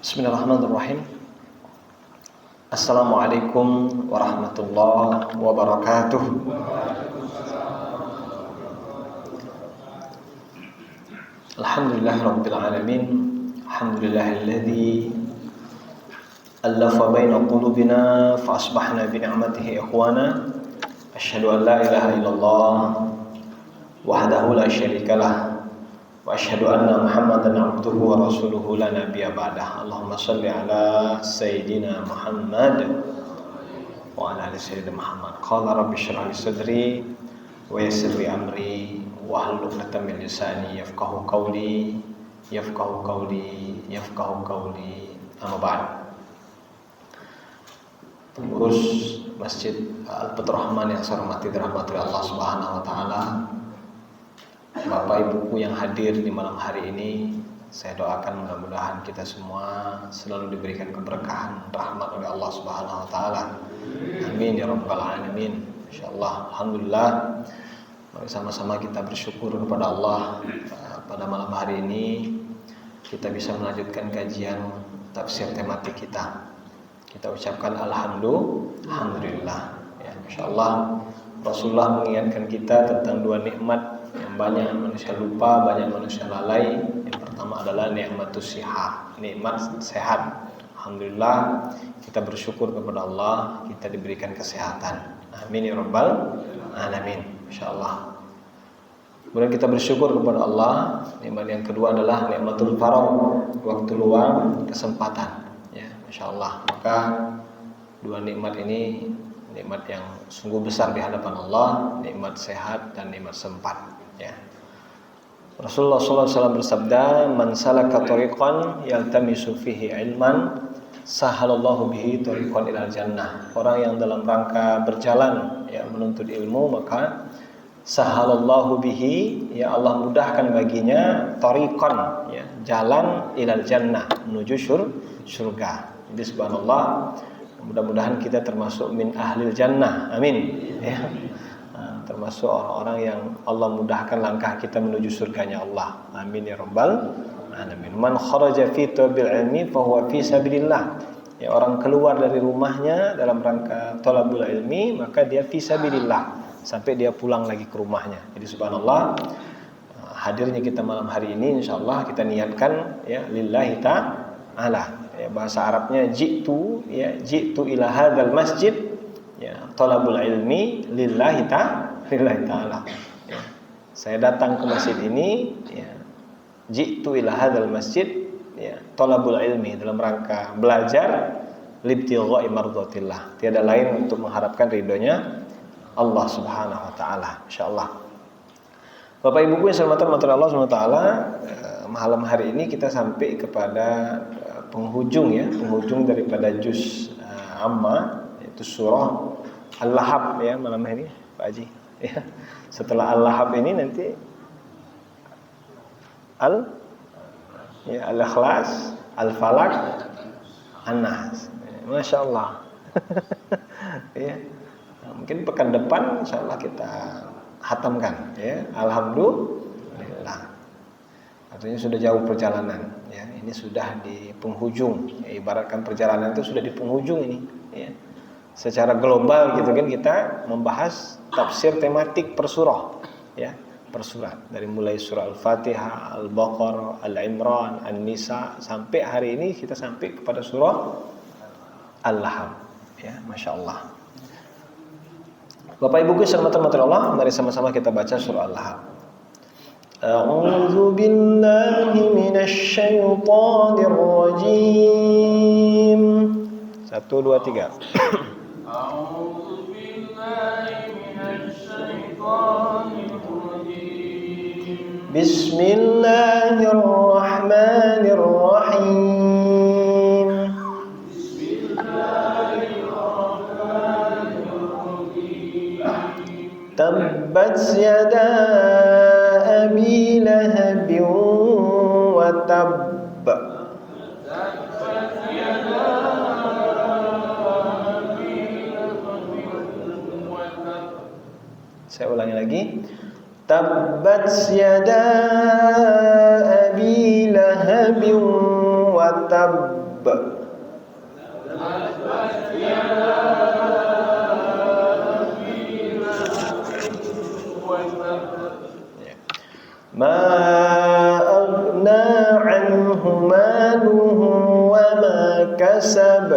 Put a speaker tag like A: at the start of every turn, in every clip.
A: Bismillahirrahmanirrahim. Assalamualaikum warahmatullahi wabarakatuh. Alhamdulillahirabbil alamin. Alhamdulillahilladzi allafa baina qulubina fa asbahna bi ni'matihi ikhwana. Asyhadu an la ilaha illallah wahdahu la syarikalah wa asyhadu anna Muhammadan abduhu wa rasuluhu la nabiyya ba'dah. Allahumma shalli ala sayyidina Muhammad wa ala ali sayyidina Muhammad. Qala rabbi shrah li sadri wa yassir li amri wa hlul 'uqdatam min lisani yafqahu qawli amma ba'd. Pengurus Masjid Al-Fathur Rahman yang saya hormati dirahmati Allah Subhanahu wa taala, Bapak Ibuku yang hadir di malam hari ini, saya doakan mudah-mudahan kita semua selalu diberikan keberkahan rahmat oleh Allah Subhanahu wa taala. Amin ya rabbal alamin. Insyaallah. Alhamdulillah, mari sama-sama kita bersyukur kepada Allah. Pada malam hari ini kita bisa melanjutkan kajian tafsir tematik kita. Kita ucapkan alhamdulillah ya, insyaallah. Rasulullah mengingatkan kita tentang dua nikmat yang banyak manusia lupa, banyak manusia lalai. Yang pertama adalah nikmatus sihah, nikmat sehat. Alhamdulillah, kita bersyukur kepada Allah, kita diberikan kesehatan. Amin ya rabbal alamin. Insyaallah. Kemudian kita bersyukur kepada Allah. Nikmat yang kedua adalah nikmatul faragh, waktu luang, kesempatan. Ya, insyaallah. Maka dua nikmat ini nikmat yang sungguh besar di hadapan Allah, nikmat sehat dan nikmat sempat. Ya. Rasulullah SAW bersabda, "Man salaka tariqan yaltamisu fihi ilman, sahalallahu bihi tariqan ilal jannah." Orang yang dalam rangka berjalan ya menuntut ilmu, maka sahalallahu bihi, ya Allah mudahkan baginya tariqan, ya jalan ilal jannah, menuju surga. Jadi subhanallah, mudah-mudahan kita termasuk min ahlil jannah. Amin. Ya. Termasuk orang-orang yang Allah mudahkan langkah kita menuju surganya Allah. Amin ya rabbal alamin. Man kharaja fi talabil ilmi fa huwa fi sabilillah. Ya, orang keluar dari rumahnya dalam rangka talabul ilmi, maka dia fi sabilillah sampai dia pulang lagi ke rumahnya. Jadi subhanallah, hadirnya kita malam hari ini insyaallah kita niatkan ya lillahi ta'ala. Ya, bahasa Arabnya jitu ila hadzal masjid, ya talabul ilmi lillahi ta'ala. Ya, saya datang ke masjid ini, ya jitu ila hadzal masjid, ya talabul ilmi, dalam rangka belajar libtigha'i mardhatillah, tiada lain untuk mengharapkan ridhonya Allah Subhanahu wa taala. Insyaallah. Bapak Ibuku yang saya hormati Allah Subhanahu wa taala, malam hari ini kita sampai kepada penghujung daripada juz amma, yaitu surah Al-Lahab ya malam ini Pak Haji. Ya. Setelah Al-Lahab ini nanti Al-Ikhlas, Al-Falaq, An-Nas. Masya Allah. Ya. Mungkin pekan depan insyaallah kita hatamkan ya. Alhamdulillah. Artinya sudah jauh perjalanan ya. Ini sudah di penghujung. Ya, ibaratkan perjalanan itu sudah di penghujung ini ya. Secara global gitu kan, kita membahas tafsir tematik per surah ya, per surat. Dari mulai surah Al-Fatihah, Al-Baqarah, Al-Imran, An-Nisa, sampai hari ini kita sampai kepada surah Al-Lahab ya. Masya Allah. Bapak Ibu yang dirahmati Allah, mari sama-sama kita baca surah Al-Lahab. A'udzu billahi minasy syaithanir rajim. 1 2 3. A'udzu billahi minasy syaithanir rajim. Bismillahirrahmanirrahim. Tabbat yada abi lahabin wa tabb. Saya ulangi lagi. Tabbat yada abi lahabin wa tabb. ma aghna anhu maluhu wa ma kasab.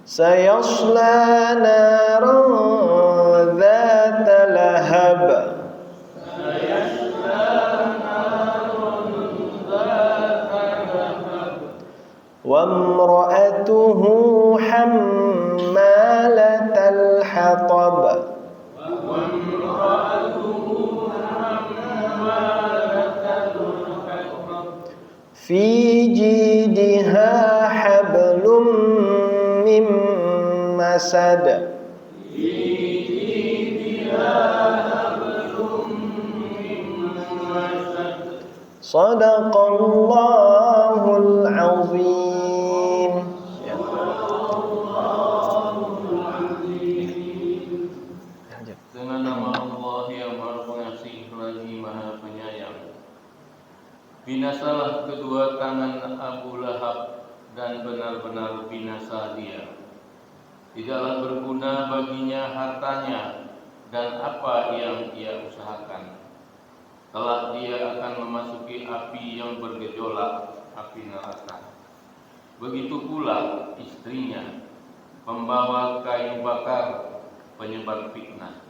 A: Sayasla naran dhata lahab. Wa imra'atuhu hammalatal hatab. Fi jidha hablum min masad. Sadaqallahul azim.
B: Dengan nama Allah yang Maha Pengasih lagi Maha Penyayang. Binasalah kedua tangan Abu Lahab dan benar-benar binasa dia. Tidaklah berguna baginya hartanya dan apa yang ia usahakan. Kelak dia akan memasuki api yang bergejolak, api neraka. Begitu pula istrinya, pembawa kayu bakar, penyebar fitnah.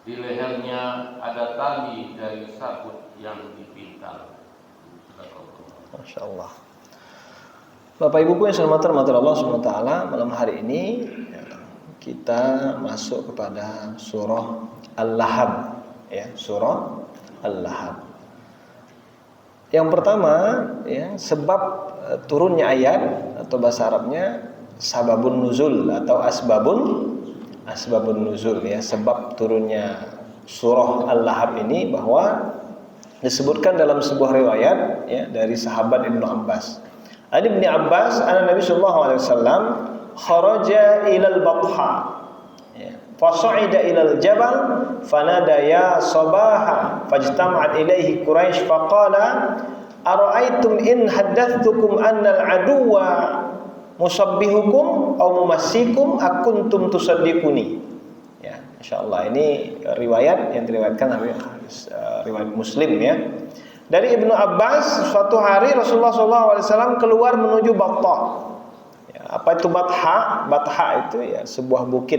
B: Di lehernya ada tali dari sabut yang dipintal.
A: Masya Allah. Bapak Ibuku yang saya hormati Allah SWT, malam hari ini kita masuk kepada surah Al-Lahab, ya, surah Al-Lahab. Yang pertama, ya, sebab turunnya ayat atau bahasa Arabnya sababun nuzul atau asbabun nuzul, ya, sebab turunnya surah Al-Lahab ini bahwa disebutkan dalam sebuah riwayat, ya, dari sahabat Ibnu Abbas. Ibnu Abbas, anna Nabi sallallahu alaihi wasallam kharaja ilal batha, ya, fasa'ida ilal jabal fanada ya sabaha fajtama'at ilaihi Quraisy faqala ara'aitum in haddathtukum anna al-aduwa musabbihukum aw mumassikum akuntum tusaddiquni. Ya, insyaallah ini riwayat yang diriwayatkan oleh riwayat Muslim, ya. Dari Ibnu Abbas, suatu hari Rasulullah SAW keluar menuju Battah. Ya, apa itu Battah? Battah itu, ya, sebuah bukit,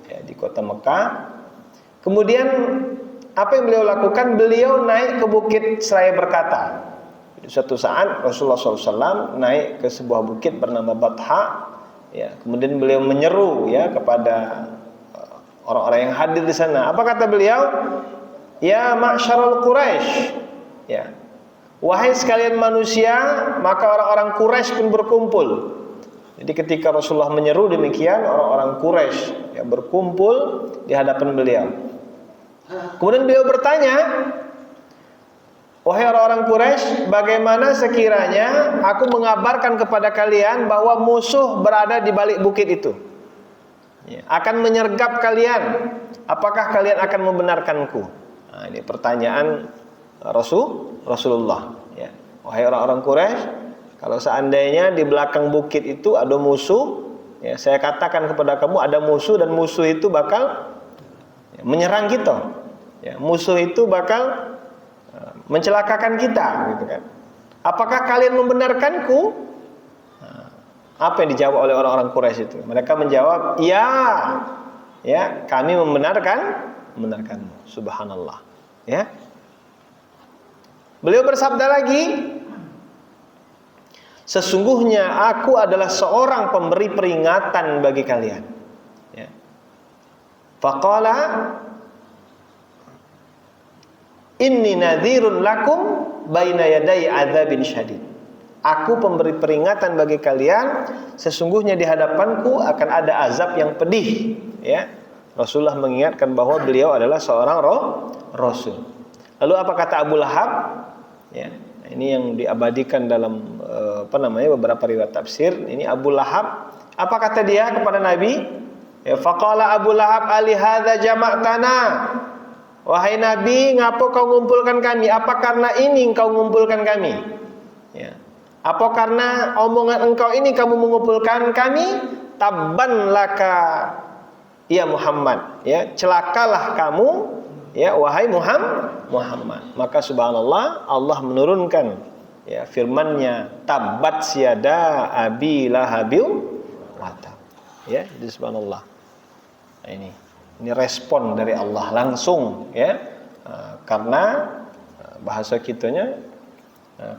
A: ya, di kota Mekah. Kemudian apa yang beliau lakukan? Beliau naik ke bukit seraya berkata. Suatu saat Rasulullah SAW naik ke sebuah bukit bernama Battah. Ya, kemudian beliau menyeru, ya, kepada orang-orang yang hadir di sana. Apa kata beliau? Ya ma'syarul Quraisy. Ya. Wahai sekalian manusia, maka orang-orang Quraisy pun berkumpul. Jadi ketika Rasulullah menyeru demikian, orang-orang Quraisy, ya, berkumpul di hadapan beliau. Kemudian beliau bertanya, wahai orang-orang Quraisy, bagaimana sekiranya aku mengabarkan kepada kalian bahwa musuh berada di balik bukit itu, ya, akan menyergap kalian, apakah kalian akan membenarkanku? Nah, ini pertanyaan Rasulullah, ya. Wahai orang-orang Quraisy, kalau seandainya di belakang bukit itu ada musuh, ya, saya katakan kepada kamu ada musuh dan musuh itu bakal, ya, menyerang kita, ya, musuh itu bakal mencelakakan kita, gitu kan. Apakah kalian membenarkanku? Nah, apa yang dijawab oleh orang-orang Quraisy itu? Mereka menjawab, ya, ya, kami membenarkanmu. Subhanallah, ya. Beliau bersabda lagi, sesungguhnya aku adalah seorang pemberi peringatan bagi kalian, ya. Faqala inni nadhirun lakum baina yaday adzabin syadid. Aku pemberi peringatan bagi kalian, sesungguhnya di hadapanku akan ada azab yang pedih, ya. Rasulullah mengingatkan bahwa beliau adalah seorang rasul. Lalu apa kata Abu Lahab? Ya, ini yang diabadikan dalam beberapa riwayat tafsir. Ini Abu Lahab, apa kata dia kepada Nabi? Ya, faqala Abu Lahab ali hadza jama'tana. Wahai Nabi, ngapa kau ngumpulkan kami? Apa karena ini engkau ngumpulkan kami? Ya. Apa karena omongan engkau ini kamu mengumpulkan kami? Tabban laka ya Muhammad, ya, celakalah kamu, ya, wahai Muhammad. Maka subhanallah, Allah menurunkan, ya, firman-Nya, tabbat syada abi lahabiu wa tab. Ya, jadi subhanallah. Nah, ini respon dari Allah langsung, ya. Karena bahasa kitanya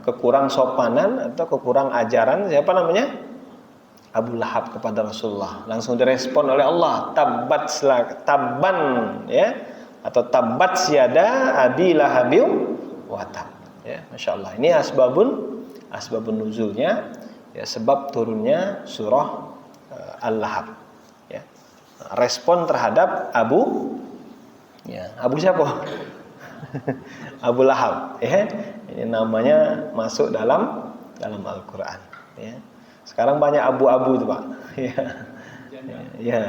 A: kekurang sopanan atau kekurang ajaran siapa namanya? Abu Lahab kepada Rasulullah. Langsung direspon oleh Allah, tabban, ya, atau tabbat syada abi lahabiu wa tab. Ya, masyaallah. Ini asbabun nuzulnya, ya, sebab turunnya surah Al-Lahab. Ya. Respon terhadap Abu siapa? Abu Lahab, ya. Ini namanya masuk dalam Al-Qur'an, ya. Sekarang banyak abu-abu itu, Pak. Ya. Ya.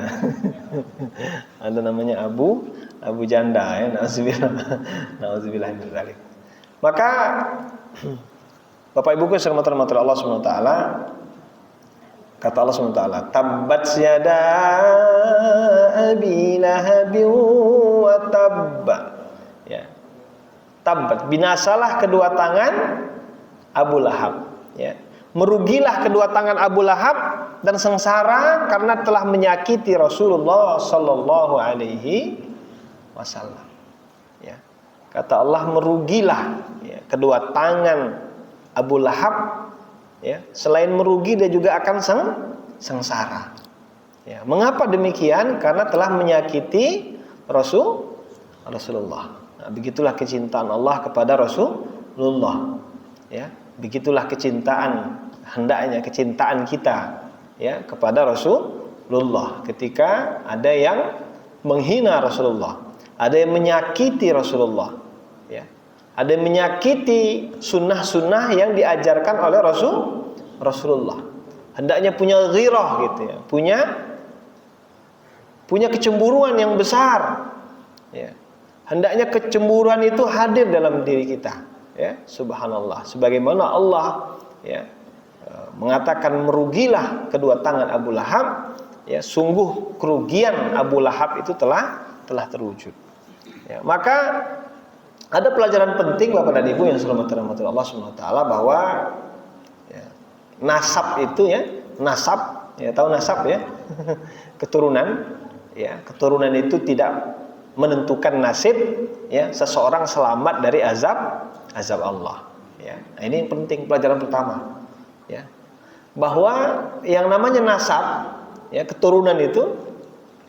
A: Ada namanya abu janda, ya. Nauzubillah min dzalik. Maka Bapak Ibu sekalian Allah Subhanahu wa taala, kata Allah Subhanahu wa taala, tabbat yada abi lahabin wa tabba. Ya. Tabbat, binasalah kedua tangan Abu Lahab, ya. Merugilah kedua tangan Abu Lahab dan sengsara karena telah menyakiti Rasulullah sallallahu alaihi wasallam. Ya. Kata Allah, merugilah, ya, kedua tangan Abu Lahab, ya. Selain merugi, dia juga akan sengsara. Ya. Mengapa demikian? Karena telah menyakiti Rasulullah. Nah, begitulah kecintaan Allah kepada Rasulullah. Ya. Begitulah hendaknya kecintaan kita, ya, kepada Rasulullah. Ketika ada yang menghina Rasulullah, ada yang menyakiti Rasulullah, ya, ada yang menyakiti sunnah-sunnah yang diajarkan oleh Rasulullah, hendaknya punya ghirah, gitu, ya, punya kecemburuan yang besar, ya. Hendaknya kecemburuan itu hadir dalam diri kita, ya, subhanallah. Sebagaimana Allah, ya, mengatakan merugilah kedua tangan Abu Lahab, ya, sungguh kerugian Abu Lahab itu telah terwujud. Ya, maka ada pelajaran penting Bapak dan Ibu yang dirahmati Allah Subhanahu wa taala, bahwa, ya, nasab itu, ya, tahu nasab, ya? Keturunan, ya, keturunan itu tidak menentukan nasib, ya, seseorang selamat dari azab Allah, ya. Nah, ini penting, pelajaran pertama, ya, bahwa yang namanya nasab, ya, keturunan itu,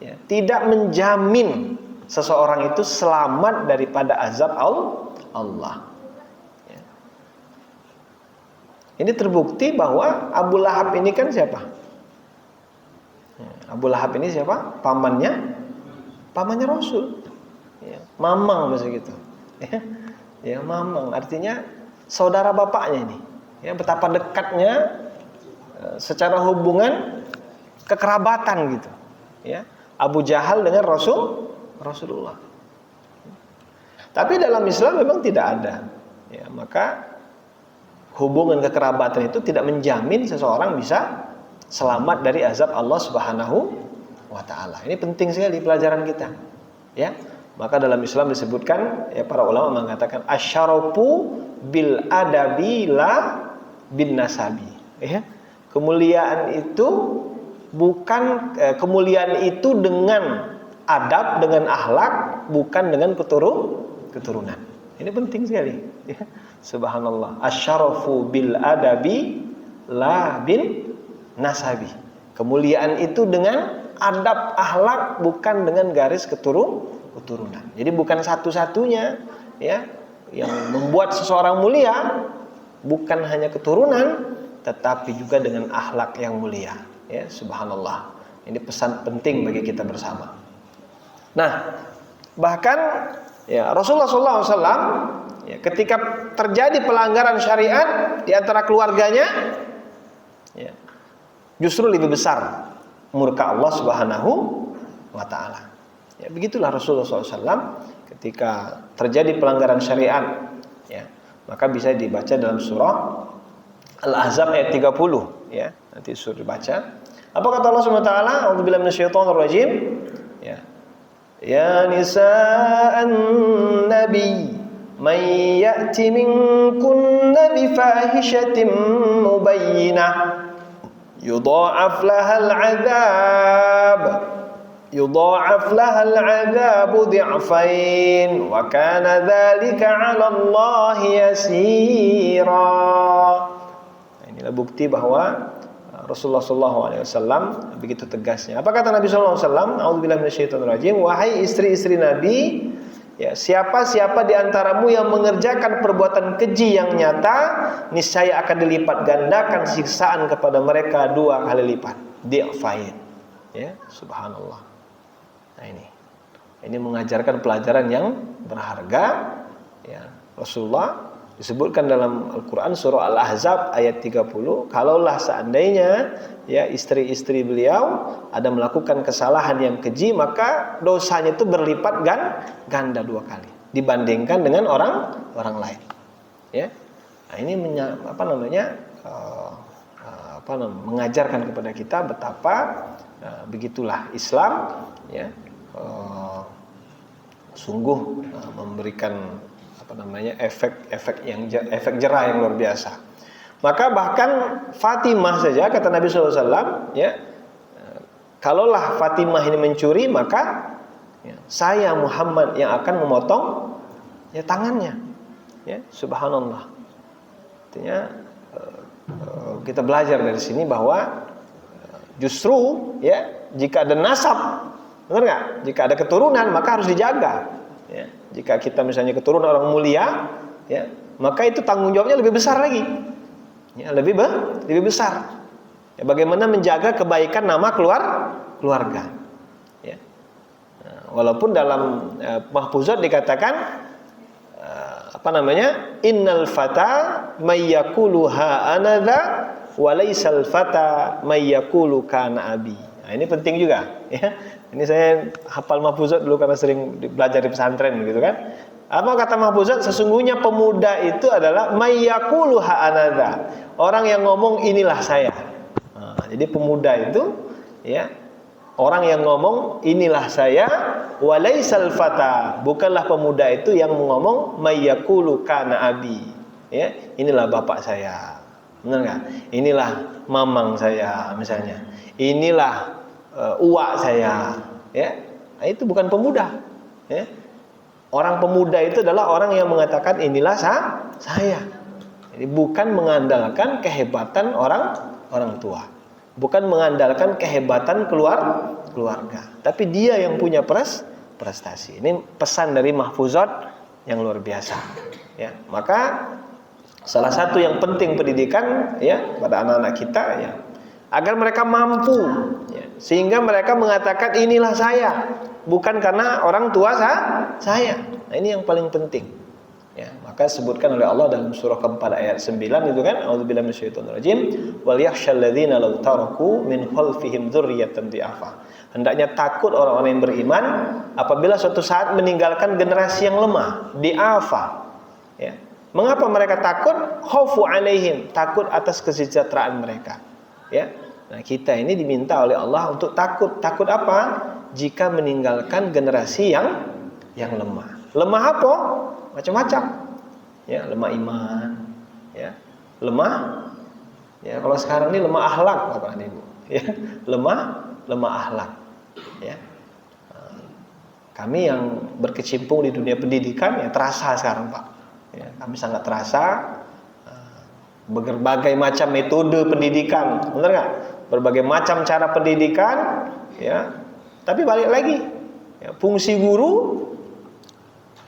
A: ya, tidak menjamin seseorang itu selamat daripada azab Allah. Ya. Ini terbukti bahwa Abu Lahab ini kan siapa? Abu Lahab ini siapa? Pamannya Rasul, ya, mamang bahasa gitu, ya, ya, mamang artinya saudara bapaknya ini, ya, betapa dekatnya secara hubungan kekerabatan, gitu, ya, Abu Jahal dengan Rasulullah. Tapi dalam Islam memang tidak ada, ya, maka hubungan kekerabatan itu tidak menjamin seseorang bisa selamat dari azab Allah Subhanahu wa ta'ala. Ini penting sekali pelajaran kita, ya. Maka dalam Islam disebutkan, ya, para ulama mengatakan asyarafu bil adabi la bin nasabi, ya. Kemuliaan itu bukan kemuliaan itu dengan adab, dengan akhlak, bukan dengan keturunan. Ini penting sekali, ya. Subhanallah. Asyarafu bil adabi la bin nasabi. Kemuliaan itu dengan adab, akhlak, bukan dengan garis keturunan. Jadi bukan satu-satunya, ya, yang membuat seseorang mulia, bukan hanya keturunan, tetapi juga dengan akhlak yang mulia, ya, subhanallah. Ini pesan penting bagi kita bersama. Nah, bahkan, ya, Rasulullah SAW, ya, ketika terjadi pelanggaran syariat di antara keluarganya, ya, justru lebih besar murka Allah Subhanahu wa ta'ala. Ya, begitulah Rasulullah SAW ketika terjadi pelanggaran syariat, ya, maka bisa dibaca dalam surah Al-Ahzab ayat 30 ya. Nanti suruh dibaca. Apa kata Allah Subhanahu wa taala? A'udzubillahi minasyaitonir rajim. Ya. Ya nisa'an nabi man ya'ti minkunna bifahishatin mubayyinah yudha'af lahal 'adzab dhi'fain wa kana dzalika 'ala Allah yasira. Inilah bukti bahwa Rasulullah SAW begitu tegasnya. Apa kata Nabi SAW? A'udzubillahi minasyaitonirrajim. Wahai istri-istri Nabi, ya, siapa-siapa di antaramu yang mengerjakan perbuatan keji yang nyata, niscaya akan dilipat gandakan siksaan kepada mereka 2 kali lipat. Dhi'fain. Ya, subhanallah. Nah ini mengajarkan pelajaran yang berharga. Ya, Rasulullah disebutkan dalam Al-Quran surah Al-Ahzab ayat 30, kalaulah seandainya ya istri-istri beliau ada melakukan kesalahan yang keji, maka dosanya itu berlipat ganda 2 kali dibandingkan dengan orang lain. Ya, nah ini mengajarkan kepada kita betapa begitulah Islam ya, sungguh memberikan efek jerah yang luar biasa. Maka bahkan Fatimah saja kata Nabi SAW ya, kalaulah Fatimah ini mencuri, maka ya, saya Muhammad yang akan memotong ya tangannya. Ya, subhanallah. Artinya kita belajar dari sini bahwa justru ya jika ada nasab, benar nggak? Jika ada keturunan maka harus dijaga. Ya, jika kita misalnya keturunan orang mulia, ya, maka itu tanggung jawabnya lebih besar lagi. Ya, lebih besar. Ya, bagaimana menjaga kebaikan nama keluarga. Ya. Nah, walaupun dalam mahfuzat dikatakan innal fata mayyakulu ha anadha walaisal fata mayyakulu kana abi. Nah, ini penting juga ya. Ini saya hafal mahfuzat dulu karena sering belajar di pesantren gitu kan. Apa kata mahfuzat? Sesungguhnya pemuda itu adalah mayyakulu ha anadha. Orang yang ngomong inilah saya. Nah, jadi pemuda itu ya orang yang ngomong inilah saya, walaisal fata, bukanlah pemuda itu yang ngomong mayyakulu kana abi. Ya, inilah bapak saya. Benar enggak? Inilah mamang saya misalnya. Inilah uak saya. Ya. Nah, itu bukan pemuda. Ya. Orang pemuda itu adalah orang yang mengatakan inilah saya. Jadi bukan mengandalkan kehebatan orang tua. Bukan mengandalkan kehebatan keluarga, tapi dia yang punya prestasi. Ini pesan dari mahfuzat yang luar biasa. Ya, maka salah satu yang penting pendidikan ya pada anak-anak kita ya, agar mereka mampu ya, sehingga mereka mengatakan inilah saya, bukan karena orang tua saya. Nah, ini yang paling penting. Ya, maka sebutkan oleh Allah dalam surah keempat ayat 9 itu kan, a'udzubillahi minasyaitonir rajim, wal yakhshal ladzina law taraku min khalfihim dzurriyyatan dhi'afa. Hendaknya takut orang-orang yang beriman apabila suatu saat meninggalkan generasi yang lemah, dhi'afa. Ya. Mengapa mereka takut? Khaufu alaihim, takut atas kesejahteraan mereka. Ya. Nah, kita ini diminta oleh Allah untuk takut. Takut apa? Jika meninggalkan generasi yang lemah. Lemah apa? Macam-macam. Ya, lemah iman, ya. Lemah ya, kalau sekarang ini lemah akhlak Bapak dan Ibu. Ya, lemah akhlak. Ya. Kami yang berkecimpung di dunia pendidikan ya terasa sekarang, Pak. Ya, kami sangat terasa berbagai macam metode pendidikan, benar nggak? Berbagai macam cara pendidikan, ya. Tapi balik lagi, ya, fungsi guru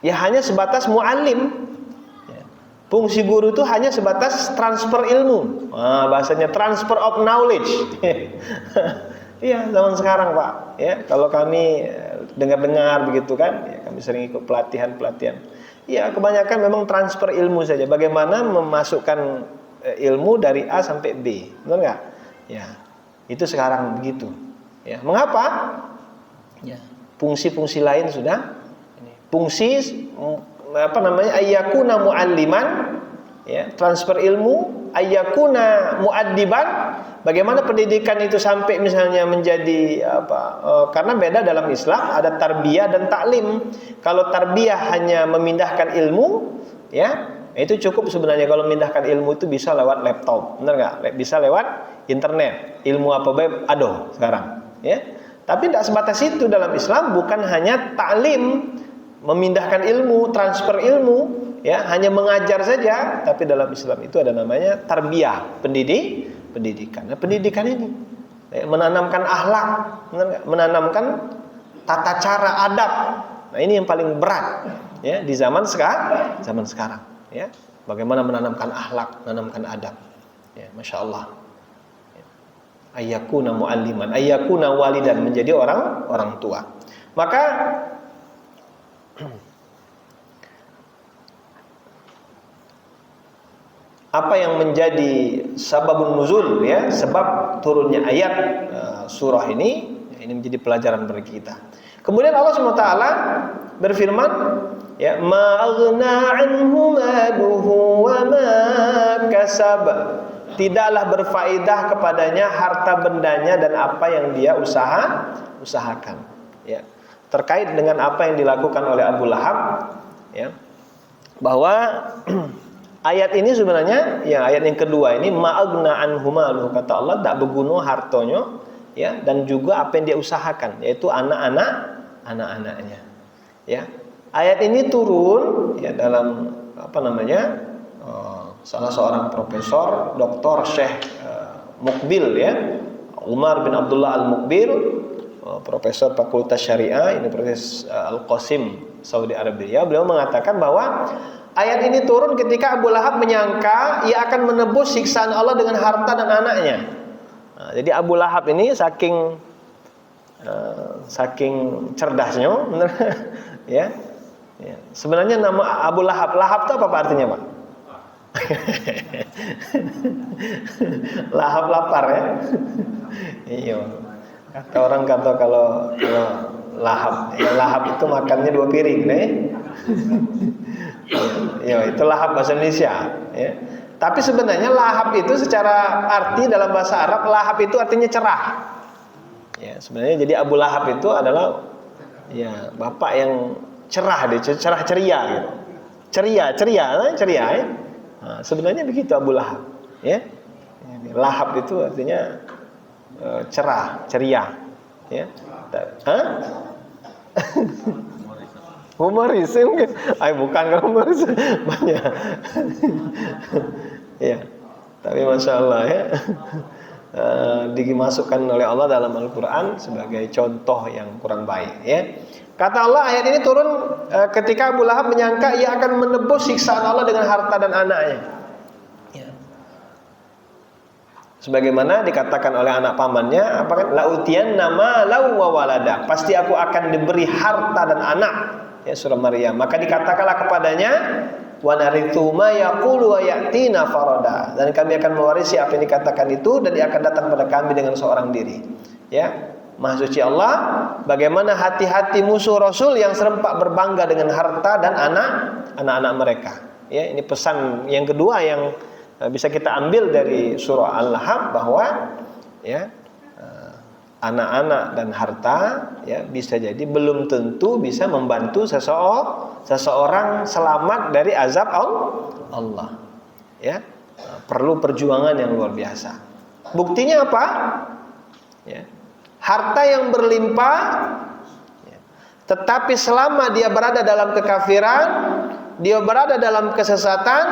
A: ya hanya sebatas muallim. Ya. Fungsi guru itu hanya sebatas transfer ilmu. Nah, bahasanya transfer of knowledge. Iya, zaman sekarang, Pak. Ya, kalau kami dengar-dengar begitu kan, ya, kami sering ikut pelatihan. Ya, kebanyakan memang transfer ilmu saja. Bagaimana memasukkan ilmu dari A sampai B, benar nggak? Ya, itu sekarang begitu. Ya, mengapa? Ya, fungsi-fungsi lain sudah. Fungsi ayyakuna mualliman, ya, transfer ilmu
C: ayyakuna muaddiban, bagaimana pendidikan itu sampai misalnya menjadi karena beda dalam Islam, ada tarbiyah dan taklim. Kalau tarbiyah hanya memindahkan ilmu, ya, itu cukup sebenarnya. Kalau memindahkan ilmu itu bisa lewat laptop, benar nggak? Bisa lewat internet. Ilmu apa baik ada sekarang, ya. Tapi tidak sebatas itu dalam Islam, bukan hanya taklim, memindahkan ilmu, transfer ilmu, ya, hanya mengajar saja, tapi dalam Islam itu ada namanya tarbiyah, pendidikan. Nah, pendidikan ini menanamkan akhlak, menanamkan tata cara adab. Nah, ini yang paling berat, ya, di zaman sekarang, ya. Bagaimana menanamkan akhlak, menanamkan adab. Ya, Masya Allah. Ayyakuna mualliman, ayyakuna walidan, menjadi orang tua. Maka apa yang menjadi sababun nuzul, ya, sebab turunnya ayat surah ini menjadi pelajaran bagi kita. Kemudian Allah SWT berfirman, ya, ma aghna anhu maluhu wa ma kasab, tidaklah berfaedah kepadanya harta bendanya dan apa yang dia usahakan, ya. Terkait dengan apa yang dilakukan oleh Abu Lahab, ya, bahwa ayat ini sebenarnya, ya, ayat yang kedua ini ma'agna anhu maluhu, kata Allah, tak berguna hartanya, ya, dan juga apa yang dia usahakan, yaitu anak-anaknya, ya. Ayat ini turun, ya, dalam salah seorang profesor, Dr. Syekh Mukbil, ya, Umar bin Abdullah Al-Mukbil, profesor Fakultas Syariah Universitas Al-Qasim, Saudi Arabia. Beliau mengatakan bahwa ayat ini turun ketika Abu Lahab menyangka ia akan menebus siksaan Allah dengan harta dan anaknya. Nah, jadi Abu Lahab ini saking cerdasnya, benar, ya. Ya. Sebenarnya nama Abu Lahab, Lahab itu apa artinya, Pak? Lahap, lapar, ya. Iya. Kata orang kalau lahap, ya, lahap itu makannya 2 piring, nih. Ya, itu lahap bahasa Indonesia, ya. Tapi sebenarnya lahap itu secara arti dalam bahasa Arab, lahap itu artinya cerah. Ya, sebenarnya jadi Abu Lahab itu adalah, ya, bapak yang cerah, cerah ceria, gitu. Ceria, ya. Nah, sebenarnya begitu Abu Lahab, ya. Lahab itu artinya cerah, ceria, ya. Humoris mungkin. Bukan humoris banyak. Ya. Tapi Masya Allah, ya. Dimasukkan oleh Allah dalam Al-Quran sebagai contoh yang kurang baik, ya. Kata Allah, ayat ini turun ketika Abu Lahab menyangka ia akan menebus siksaan Allah dengan harta dan anaknya, ya. Sebagaimana dikatakan oleh anak pamannya, lautiyanna malau wa walada, pasti aku akan diberi harta dan anak, ya, surah Maryam. Maka dikatakanlah kepadanya, wa narithu ma yaqulu wa ya'tina farada, dan kami akan mewarisi apa yang dikatakan itu, dan dia akan datang pada kami dengan seorang diri, ya. Maha suci Allah, bagaimana hati-hati musuh Rasul yang serempak berbangga dengan harta dan anak-anak mereka. Ya, ini pesan yang kedua yang bisa kita ambil dari surah Al-Lahab, bahwa, ya, anak-anak dan harta, ya, bisa jadi belum tentu bisa membantu seseorang selamat dari azab Allah. Ya, perlu perjuangan yang luar biasa. Buktinya apa? Ya. Harta yang berlimpah, ya, tetapi selama dia berada dalam kekafiran, dia berada dalam kesesatan,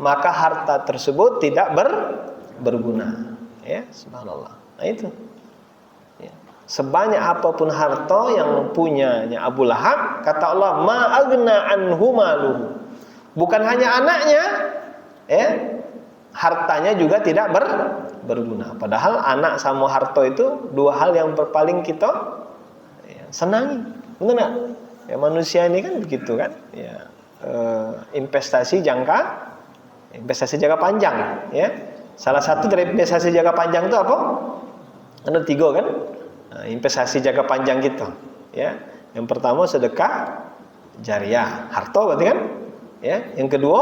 C: maka harta tersebut tidak berguna, ya, subhanallah. Nah, itu, ya. Sebanyak apapun harta yang punyanya Abu Lahab, kata Allah, ma aghna anhu maluhu, bukan hanya anaknya, ya, hartanya juga tidak berguna. Padahal anak sama harta itu dua hal yang paling kita, ya, senangi, benar nggak? Ya, manusia ini kan begitu kan, ya, investasi jangka panjang, ya. Salah satu dari investasi jangka panjang itu apa? Ada 3 kan? Nah, investasi jangka panjang kita, ya. Yang pertama sedekah jariah, harta berarti kan? Ya. Yang kedua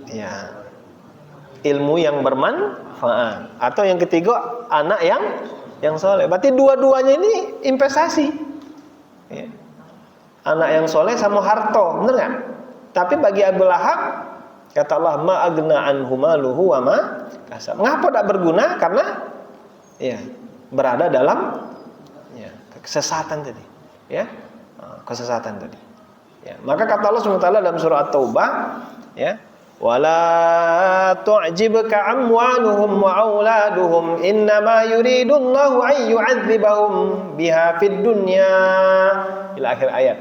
C: ya ilmu yang bermanfaat, atau yang ketiga anak yang soleh. Berarti dua-duanya ini investasi, ya. Anak yang soleh sama harta, bener nggak? Tapi bagi Abu Lahab kata Allah, ma agna anhu maluhu wa ma kasab. Mengapa tidak berguna? Karena ya berada dalam ya kesesatan tadi, ya kesesatan tadi. Ya, maka kata Allah SWT dalam surah At-Taubah, ya, wala tu'jibka amwaluhum wa auladuhum innama yuridullahu an yu'adzibahum biha fid dunya, ila akhir ayat.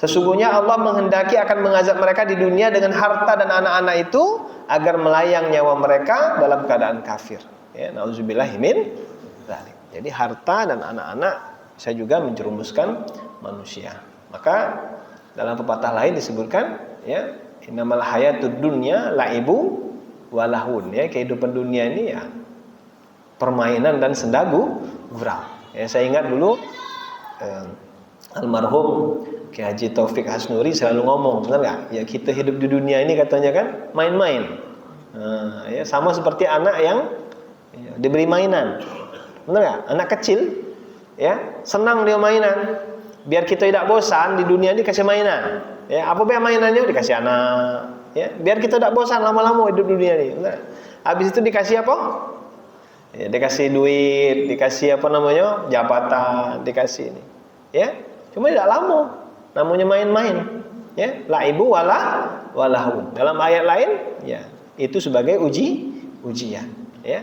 C: Sesungguhnya Allah menghendaki akan mengazab mereka di dunia dengan harta dan anak-anak itu agar melayang nyawa mereka dalam keadaan kafir. Ya, nauzubillahi min dzalik. Jadi harta dan anak-anak bisa juga menjerumuskan manusia. Maka dalam pepatah lain disebutkan, ya, innamal hayatud dunya laibu walahun, ya, kehidupan dunia ini ya permainan dan senda gurau. Ya, saya ingat dulu almarhum Ki Haji Taufik Hasnuri selalu ngomong, benar nggak? Ya, kita hidup di dunia ini katanya kan main-main. Ya, sama seperti anak yang ya, diberi mainan, benar nggak? Anak kecil, ya, senang dia mainan. Biar kita tidak bosan di dunia ini kasih mainan. Ya, apa biar mainannya dikasih anak. Ya, biar kita tidak bosan lama-lama hidup di dunia ini. Benar? Habis itu dikasih apa? Ya, dikasih duit, dikasih apa namanya? Jabatan, dikasih ini. Ya, cuma tidak lama. Namanya main-main, ya, laibu walahu. Dalam ayat lain, ya, itu sebagai ujian, ya.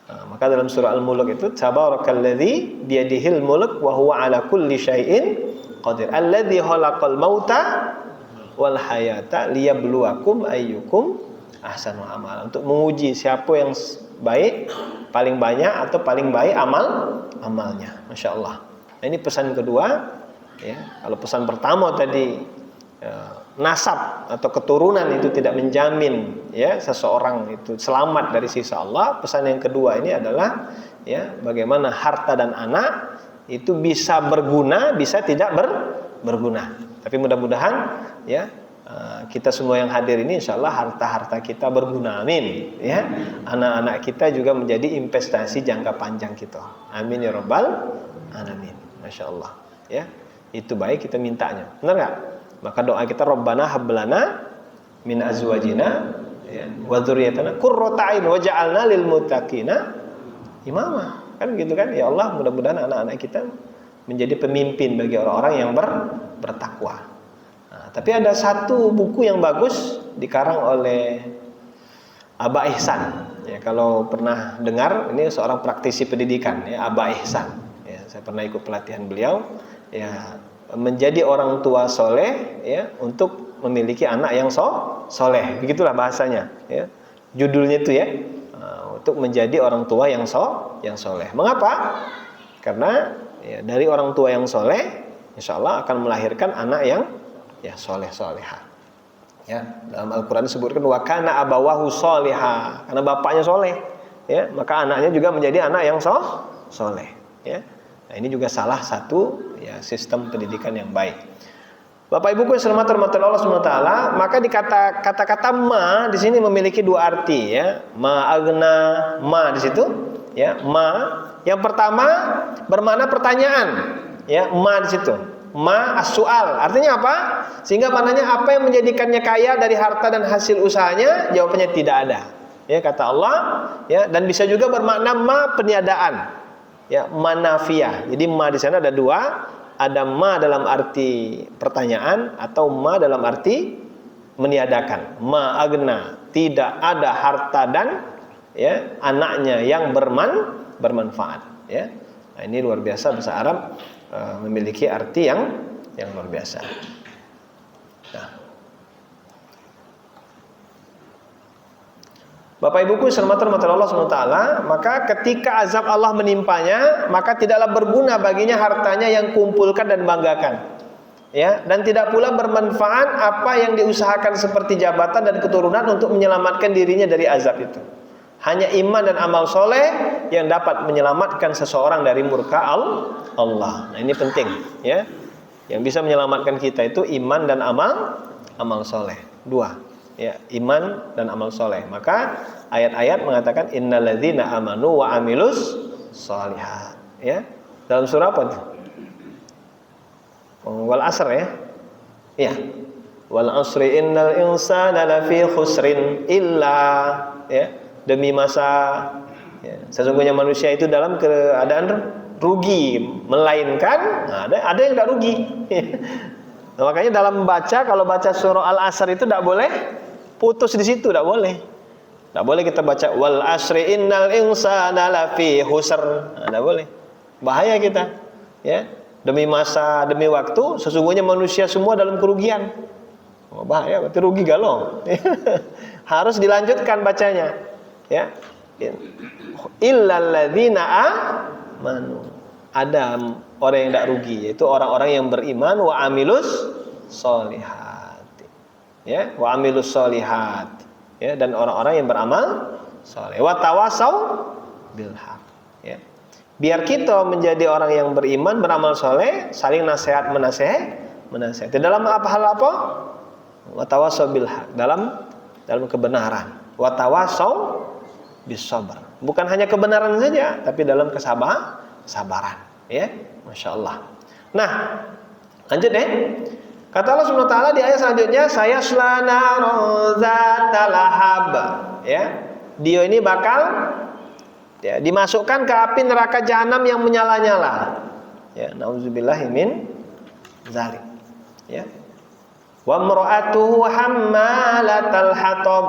C: Nah, maka dalam surah Al-Mulk itu tabarakalladzi biyadihil mulk wa huwa ala kulli syai'in qadir. Alladzi khalaqal mauta wal hayata liyabluwakum ayyukum ahsanu amala. Untuk menguji siapa yang baik, paling banyak atau paling baik amalnya. Masya Allah. Nah, ini pesan kedua. Ya, kalau pesan pertama tadi nasab atau keturunan itu tidak menjamin, ya, seseorang itu selamat dari siksa Allah. Pesan yang kedua ini adalah, ya, bagaimana harta dan anak itu bisa berguna, bisa tidak berguna. Tapi mudah-mudahan, ya, kita semua yang hadir ini insya Allah harta-harta kita berguna, amin. Ya, anak-anak kita juga menjadi investasi jangka panjang kita, amin ya rabbal alamin. Masya Allah, ya. Itu baik kita mintanya, benar nggak? Maka doa kita, Rabbana hablana min azwajina wa dzurriyyatina qurrata a'yun waj'alna lil muttaqina imama. Kan gitu kan? Ya Allah, mudah-mudahan anak-anak kita menjadi pemimpin bagi orang-orang yang bertakwa. Nah, tapi ada satu buku yang bagus dikarang oleh Aba Ihsan. Ya, kalau pernah dengar, ini seorang praktisi pendidikan, ya, Aba Ihsan. Ya, saya pernah ikut pelatihan beliau. Ya, menjadi orang tua soleh, ya, untuk memiliki anak yang soleh, begitulah bahasanya, ya. Judulnya itu, ya, untuk menjadi orang tua yang soleh. Mengapa? Karena, ya, dari orang tua yang soleh, insya Allah akan melahirkan anak yang, ya, soleh-solehah. Ya, dalam Al-Quran disebutkan wa kana abawahu solehah, karena bapaknya soleh, ya, maka anaknya juga menjadi anak yang soleh, ya. Nah, ini juga salah satu, ya, sistem pendidikan yang baik. Bapak Ibuku yang dirahmati Allah SWT, maka kata-kata ma di sini memiliki dua arti, ya. Ma agna, ma di situ, ya, ma. Yang pertama bermakna pertanyaan, ya, ma di situ. Ma as-su'al. Artinya apa? Sehingga maknanya apa yang menjadikannya kaya dari harta dan hasil usahanya? Jawabannya tidak ada. Ya, kata Allah, ya, dan bisa juga bermakna ma peniadaan. Ya, manafiyah. Jadi ma di sana ada dua, ada ma dalam arti pertanyaan atau ma dalam arti meniadakan. Ma agna, tidak ada harta dan, ya, anaknya yang bermanfaat, ya. Nah, ini luar biasa, bahasa Arab memiliki arti yang luar biasa. Nah, Bapak Ibuku dirahmati Allah SWT, maka ketika azab Allah menimpanya, maka tidaklah berguna baginya hartanya yang kumpulkan dan banggakan, ya, dan tidak pula bermanfaat apa yang diusahakan seperti jabatan dan keturunan untuk menyelamatkan dirinya dari azab itu. Hanya iman dan amal soleh yang dapat menyelamatkan seseorang dari murka Allah. Nah, ini penting, ya. Yang bisa menyelamatkan kita itu iman dan amal soleh. Dua. ya, iman dan amal soleh. Maka ayat-ayat mengatakan innalladzina amanu wa amilus sholihat, ya. Dalam surah apa tuh? Wal asr, ya. Ya. Wal asri innal insana lafi khusrin illa, ya, demi masa, ya, sesungguhnya manusia itu dalam keadaan rugi, melainkan ada yang tidak rugi. Nah, makanya dalam baca, kalau baca surah Al-Asr itu tidak boleh putus di situ, tidak boleh. Tidak boleh kita baca wal asri innal insana lafi khusr. Tidak boleh. Bahaya kita. Ya. Demi masa, demi waktu, sesungguhnya manusia semua dalam kerugian. Oh, bahaya, berarti rugi galau. Harus dilanjutkan bacanya. Ya. Illal ladzina amanu. Ada orang yang tidak rugi, yaitu orang-orang yang beriman wa amilus sholihat, ya, wa amilus sholihat, ya, dan orang-orang yang beramal soleh, wa tawasau bil haq, ya. Biar kita menjadi orang yang beriman, beramal soleh, saling nasihat menasehati dalam hal apa? Wa tawasau bil haq, dalam kebenaran, wa tawasau bis sabr, bukan hanya kebenaran saja, tapi dalam kesabaran, ya, masya Allah. Nah, lanjut deh. Kata Allah Subhanahu wa taala di ayat selanjutnya, saya slana zatalahab, ya. Dia ini bakal, ya, dimasukkan ke api neraka jahanam yang menyala-nyala. Ya, nauzubillahi min zalik. Ya. Wa imra'atuhu hammalatal hatab.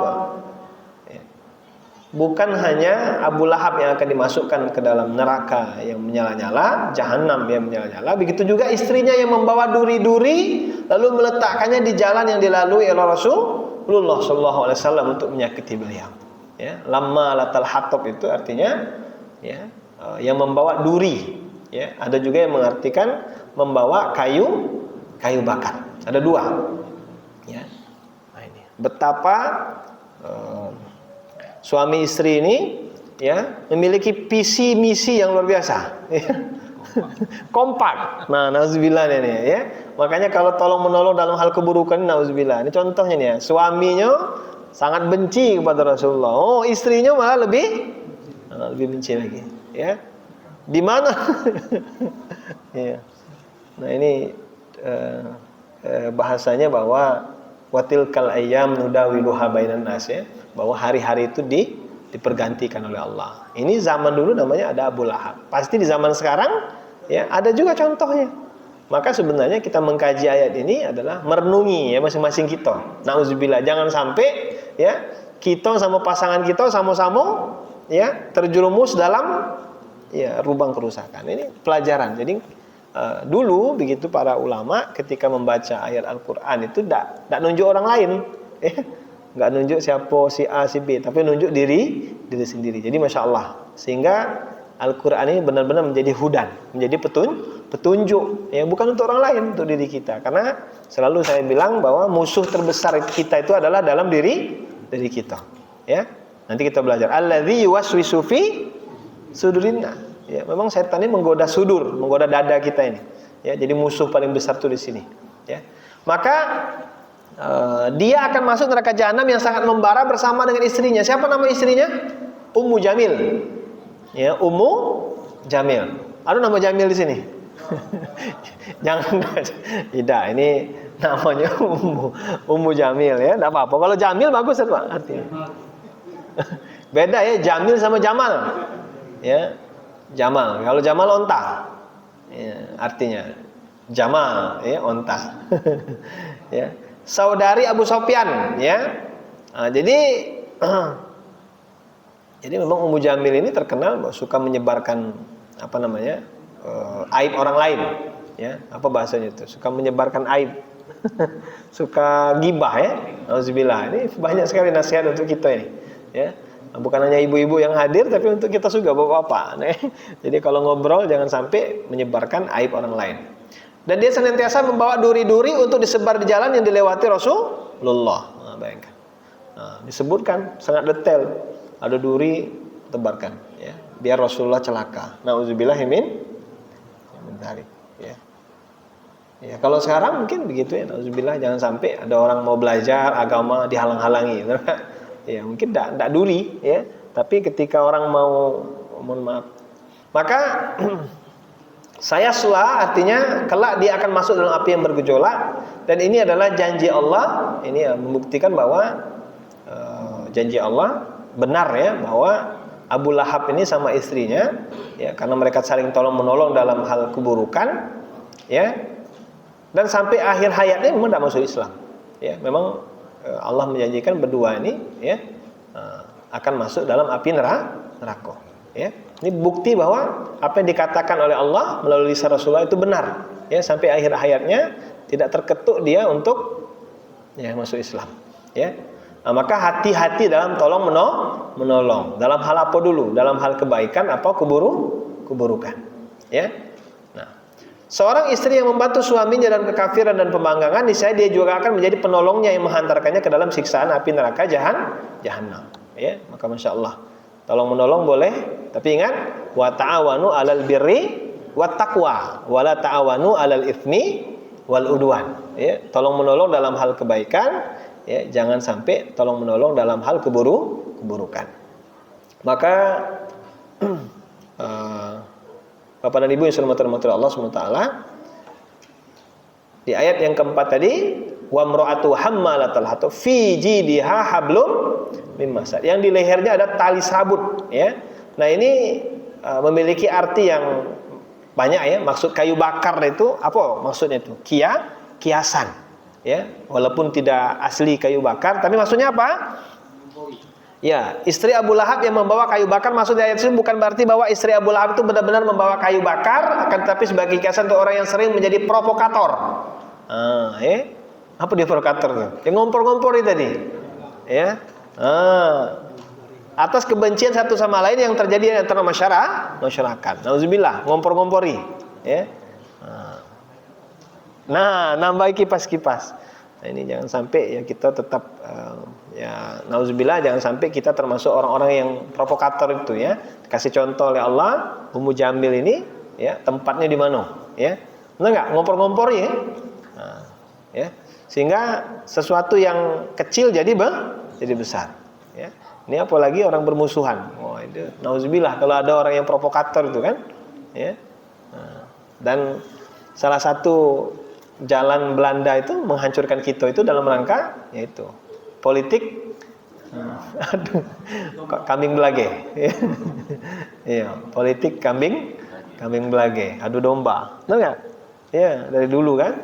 C: Bukan hanya Abu Lahab yang akan dimasukkan ke dalam neraka yang menyala-nyala, jahanam yang menyala-nyala. Begitu juga istrinya yang membawa duri-duri lalu meletakkannya di jalan yang dilalui oleh Rasulullah SAW untuk menyakiti beliau. Ya, lamma latal hatab itu artinya, ya, yang membawa duri. Ya, ada juga yang mengartikan membawa kayu bakar. Ada dua. Ya. Nah, ini betapa suami istri ini, ya, memiliki visi misi yang luar biasa, ya. Kompak. Nah, nauzubillah ini, ya. Makanya kalau tolong menolong dalam hal keburukan, nauzubillah. Ini contohnya nih, ya. Suaminya sangat benci kepada Rasulullah. Oh, istrinya malah lebih benci lagi, ya. Di mana? Ya. Nah, ini bahasanya bahwa watilkal ayyam nudawiluha bainan nas, ya. Bahwa hari-hari itu dipergantikan oleh Allah. Ini zaman dulu namanya ada Abu Lahab. Pasti di zaman sekarang, ya, ada juga contohnya. Maka sebenarnya kita mengkaji ayat ini adalah merenungi, ya, masing-masing kita. Nauzubillah, jangan sampai, ya, kita sama pasangan kita sama-sama, ya, terjerumus dalam, ya, lubang kerusakan. Ini pelajaran. Jadi dulu begitu para ulama ketika membaca ayat Al-Qur'an itu tidak nunjuk orang lain, ya. Nggak nunjuk siapa, si A, si B, tapi nunjuk diri sendiri. Jadi masya Allah, sehingga Al-Quran ini benar-benar menjadi hudan, menjadi petunjuk, ya, bukan untuk orang lain, untuk diri kita. Karena selalu saya bilang bahwa musuh terbesar kita itu adalah dalam diri kita. Ya, nanti kita belajar. Alladzi yuwaswisu fi sudurinna. Ya, memang setan ini menggoda dada kita ini. Ya, jadi musuh paling besar itu di sini. Ya, maka dia akan masuk neraka jahanam yang sangat membara bersama dengan istrinya. Siapa nama istrinya? Ummu Jamil. Ya, Ummu Jamil. Ada nama Jamil di sini? Jangan. Tidak, ini namanya Ummu Jamil, ya. Enggak apa-apa. Kalau Jamil bagus, Pak, artinya. Beda, ya, Jamil sama Jamal. Ya. Jamal. Kalau Jamal onta. Ya, artinya Jamal, ya, onta. Ya. Saudari Abu Sufyan, ya. Nah, jadi memang Ummu Jamil ini terkenal suka menyebarkan aib orang lain, ya. Apa bahasanya itu? Suka menyebarkan aib. Suka gibah, ya. Auzubillah. Ini banyak sekali nasihat untuk kita ini, ya. Bukan hanya ibu-ibu yang hadir, tapi untuk kita juga bapak-bapak. Jadi kalau ngobrol jangan sampai menyebarkan aib orang lain. Dan dia senantiasa membawa duri-duri untuk disebar di jalan yang dilewati Rasulullah. Nah, bayangkan. Nah, disebutkan sangat detail. Ada duri, tebarkan, ya, biar Rasulullah celaka. Nauzubillahi min dzalik, ya. Ya, kalau sekarang mungkin begitu ya, nauzubillah, jangan sampai ada orang mau belajar agama dihalang-halangi. Ya, mungkin tidak duri ya, tapi ketika orang mau, mohon maaf, maka saya sula artinya kelak dia akan masuk dalam api yang bergejolak, dan ini adalah janji Allah. Ini ya, membuktikan bahwa janji Allah benar ya, bahwa Abu Lahab ini sama istrinya ya, karena mereka saling tolong menolong dalam hal keburukan ya, dan sampai akhir hayatnya memang tidak masuk Islam ya. Memang Allah menjanjikan berdua ini ya akan masuk dalam api neraka ya. Ini bukti bahwa apa yang dikatakan oleh Allah melalui lisan Rasulullah itu benar ya, sampai akhir hayatnya tidak terketuk dia untuk ya masuk Islam ya. Nah, maka hati-hati dalam tolong menolong. Dalam hal apa dulu? Dalam hal kebaikan apa keburukan ya. Seorang istri yang membantu suaminya dalam kekafiran dan pembangkangan, niscaya dia juga akan menjadi penolongnya yang menghantarkannya ke dalam siksaan api neraka jahanam. Ya, maka masya Allah, tolong menolong boleh, tapi ingat, wa ta'awanu 'alal birri wat taqwa, wa la ta'awanu 'alal itsmi wal udwan. Ya, tolong menolong dalam hal kebaikan, ya, jangan sampai tolong menolong dalam hal keburukan. Maka Bapak dan Ibu yang dirahmati Allah SWT, di ayat yang keempat tadi, wa mra'atu hammalatal hatab fi jidha hablum min masad, yang di lehernya ada tali sabut ya. Nah, ini memiliki arti yang banyak ya. Maksud kayu bakar itu apa maksudnya itu? Kiasan ya. Walaupun tidak asli kayu bakar, tapi maksudnya apa? Ya, istri Abu Lahab yang membawa kayu bakar, maksud ayat itu bukan berarti bahwa istri Abu Lahab itu benar-benar membawa kayu bakar, akan tetapi sebagai kiasan untuk orang yang sering menjadi provokator. Apa dia provokator tuh? Yang ngompor-ngompor itu tadi. Ya. Atas kebencian satu sama lain yang terjadi antara masyarakat. Nauzubillah, ngompor-ngompori, ya. Nah, nambahi kipas-kipas. Nah, ini jangan sampai ya kita tetap ya nauzubillah, jangan sampai kita termasuk orang-orang yang provokator itu ya. Kasih contoh oleh Allah, Ummu Jamil ini ya, tempatnya di mana? Ya. Benar enggak? Ngompor-ngompor ya. Nah, ya. Sehingga sesuatu yang kecil jadi besar, ya. Ini apalagi orang bermusuhan. Oh, itu nauzubillah kalau ada orang yang provokator itu kan, ya. Nah, dan salah satu jalan Belanda itu menghancurkan kita itu dalam rangka yaitu politik kambing belage. Iya, politik kambing belage, adu domba. Benar enggak? Ya, dari dulu kan.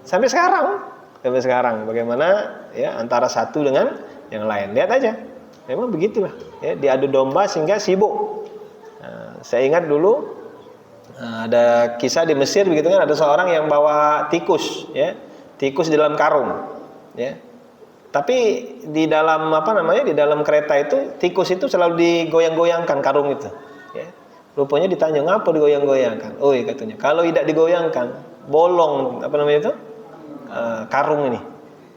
C: Sampai sekarang bagaimana ya antara satu dengan yang lain. Lihat aja. Memang begitulah ya, diadu domba sehingga sibuk. Saya ingat dulu ada kisah di Mesir begitu kan, ada seorang yang bawa tikus ya, tikus di dalam karung ya. Tapi di dalam di dalam kereta itu tikus itu selalu digoyang-goyangkan karung itu ya. Rupanya ditanya ngapa digoyang-goyangkan. Oh, katanya kalau tidak digoyangkan bolong karung ini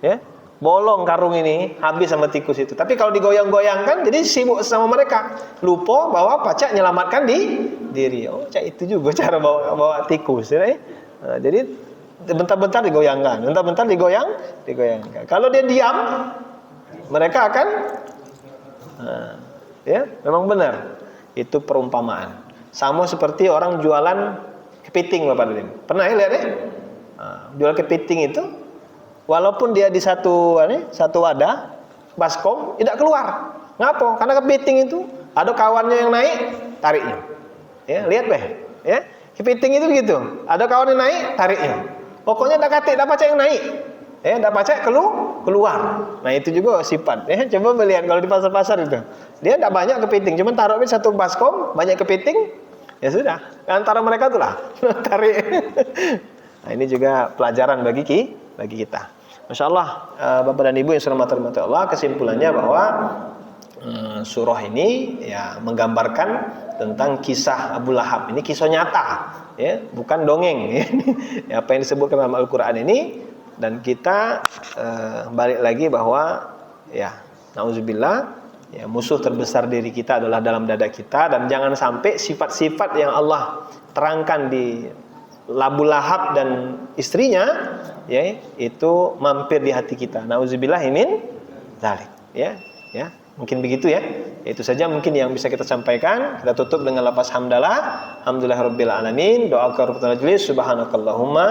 C: ya. Bolong karung ini habis sama tikus itu. Tapi kalau digoyang-goyangkan jadi sibuk sama mereka, lupa bahwa pacak nyelamatkan diri. Oh, itu juga cara bawa tikus ya. Jadi bentar-bentar digoyangkan, bentar-bentar digoyangkan. Kalau dia diam, mereka akan ya, memang benar. Itu perumpamaan. Sama seperti orang jualan kepiting, Bapak Ibu. Pernah ya lihat ya? Jual kepiting itu walaupun dia di satu wadah baskom tidak keluar. Ngapa? Karena kepiting itu ada kawannya yang naik, tariknya. Ya, lihat deh. Ya, kepiting itu begitu. Ada kawan yang naik, tariknya. Pokoknya enggak pacak yang naik. Ya, enggak pacak keluar. Nah, itu juga sifat. Ya, coba melihat kalau di pasar-pasar itu. Dia enggak banyak kepiting, cuma taruh di satu baskom, banyak kepiting. Ya sudah, antara mereka itulah tarik. Nah, ini juga pelajaran bagi kita. Masya Allah, Bapak dan Ibu yang dirahmati Allah, kesimpulannya bahwa surah ini ya menggambarkan tentang kisah Abu Lahab. Ini kisah nyata, ya, bukan dongeng. Ya, apa yang disebutkan dalam Al-Quran ini, dan kita balik lagi bahwa ya nauzubillah, ya, musuh terbesar diri kita adalah dalam dada kita, dan jangan sampai sifat-sifat yang Allah terangkan di Abu Lahab dan istrinya, ya, itu mampir di hati kita. Nauzubillahi min dzalik, ya. Ya, mungkin begitu ya. Itu saja mungkin yang bisa kita sampaikan. Kita tutup dengan lafaz hamdalah. Alhamdulillahirabbil alamin. Doa kafaratul majlis. Subhanakallahumma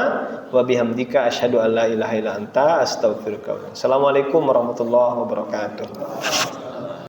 C: wa bihamdika asyhadu an la ilaha illa anta astaghfiruka. Assalamualaikum warahmatullahi wabarakatuh.